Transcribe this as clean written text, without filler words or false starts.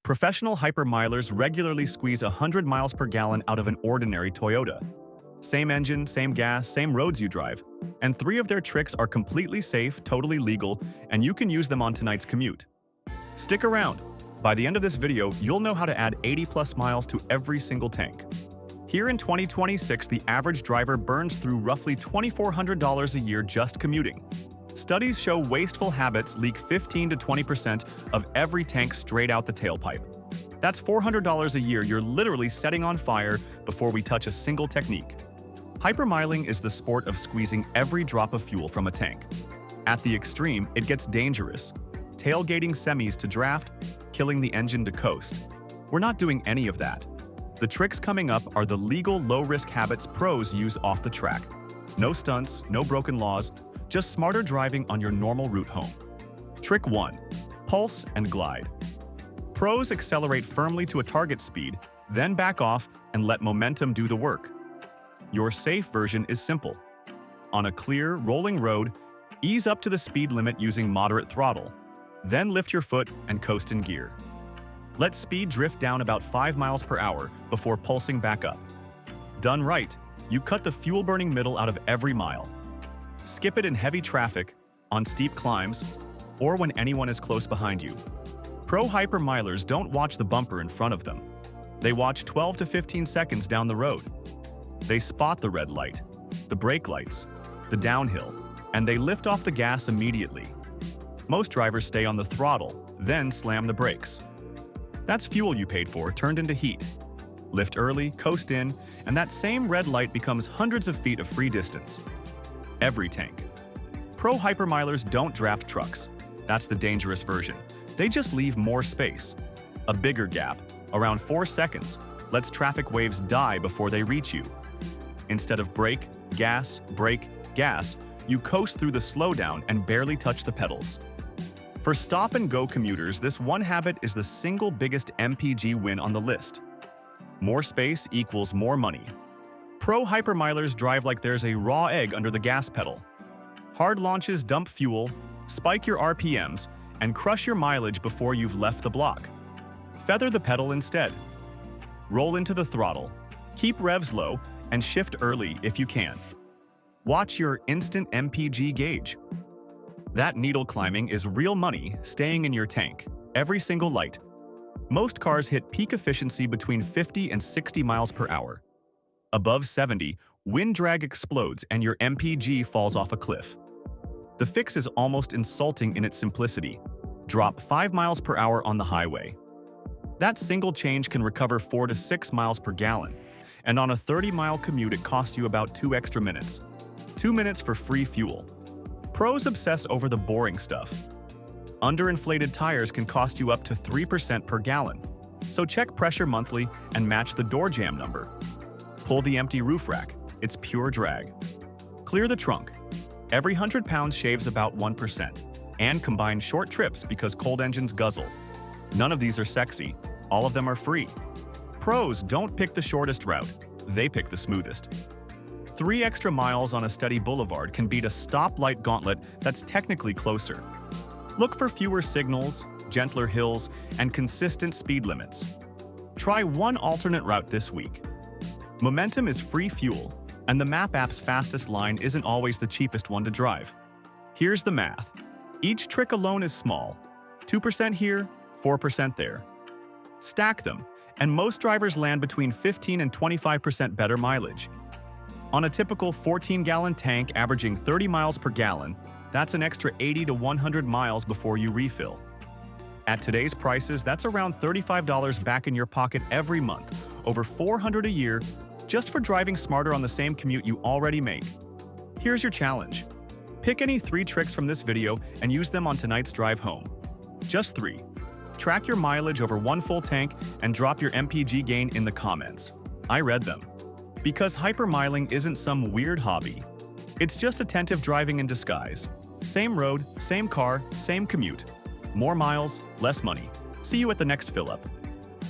Professional hypermilers regularly squeeze 100 miles per gallon out of an ordinary Toyota. Same engine, same gas, same roads you drive. And 3 of their tricks are completely safe, totally legal, and you can use them on tonight's commute. Stick around. By the end of this video, you'll know how to add 80+ miles to every single tank. Here in 2026, the average driver burns through roughly $2,400 a year just commuting. Studies show wasteful habits leak 15 to 20% of every tank straight out the tailpipe. That's $400 a year you're literally setting on fire before we touch a single technique. Hypermiling is the sport of squeezing every drop of fuel from a tank. At the extreme, it gets dangerous. Tailgating semis to draft, killing the engine to coast. We're not doing any of that. The tricks coming up are the legal low-risk habits pros use off the track. No stunts, no broken laws, just smarter driving on your normal route home. Trick 1. Pulse and glide. Pros accelerate firmly to a target speed, then back off and let momentum do the work. Your safe version is simple. On a clear, rolling road, ease up to the speed limit using moderate throttle. Then lift your foot and coast in gear. Let speed drift down about 5 miles per hour before pulsing back up. Done right, you cut the fuel-burning middle out of every mile. Skip it in heavy traffic, on steep climbs, or when anyone is close behind you. Pro hypermilers don't watch the bumper in front of them. They watch 12 to 15 seconds down the road. They spot the red light, the brake lights, the downhill, and they lift off the gas immediately. Most drivers stay on the throttle, then slam the brakes. That's fuel you paid for turned into heat. Lift early, coast in, and that same red light becomes hundreds of feet of free distance. Every tank. Pro hypermilers don't draft trucks. That's the dangerous version. They just leave more space. A bigger gap, around 4 seconds, lets traffic waves die before they reach you. Instead of brake, gas, you coast through the slowdown and barely touch the pedals. For stop-and-go commuters, this one habit is the single biggest MPG win on the list. More space equals more money. Pro hypermilers drive like there's a raw egg under the gas pedal. Hard launches dump fuel, spike your RPMs, and crush your mileage before you've left the block. Feather the pedal instead. Roll into the throttle, keep revs low, and shift early if you can. Watch your instant MPG gauge. That needle climbing is real money staying in your tank, every single light. Most cars hit peak efficiency between 50 and 60 miles per hour. Above 70, wind drag explodes and your MPG falls off a cliff. The fix is almost insulting in its simplicity. Drop 5 miles per hour on the highway. That single change can recover 4 to 6 miles per gallon, and on a 30-mile commute it costs you about 2 extra minutes. 2 minutes for free fuel. Pros obsess over the boring stuff. Underinflated tires can cost you up to 3% per gallon, so check pressure monthly and match the door jamb number. Pull the empty roof rack, it's pure drag. Clear the trunk. Every 100 pounds shaves about 1%, and combine short trips because cold engines guzzle. None of these are sexy, all of them are free. Pros don't pick the shortest route, they pick the smoothest. 3 extra miles on a steady boulevard can beat a stoplight gauntlet that's technically closer. Look for fewer signals, gentler hills, and consistent speed limits. Try one alternate route this week. Momentum is free fuel, and the map app's fastest line isn't always the cheapest one to drive. Here's the math. Each trick alone is small. 2% here, 4% there. Stack them, and most drivers land between 15 and 25% better mileage. On a typical 14-gallon tank averaging 30 miles per gallon, that's an extra 80 to 100 miles before you refill. At today's prices, that's around $35 back in your pocket every month, over $400 a year, just for driving smarter on the same commute you already make. Here's your challenge. Pick any 3 tricks from this video and use them on tonight's drive home. Just 3. Track your mileage over 1 full tank and drop your MPG gain in the comments. I read them. Because hypermiling isn't some weird hobby. It's just attentive driving in disguise. Same road, same car, same commute. More miles, less money. See you at the next fill-up.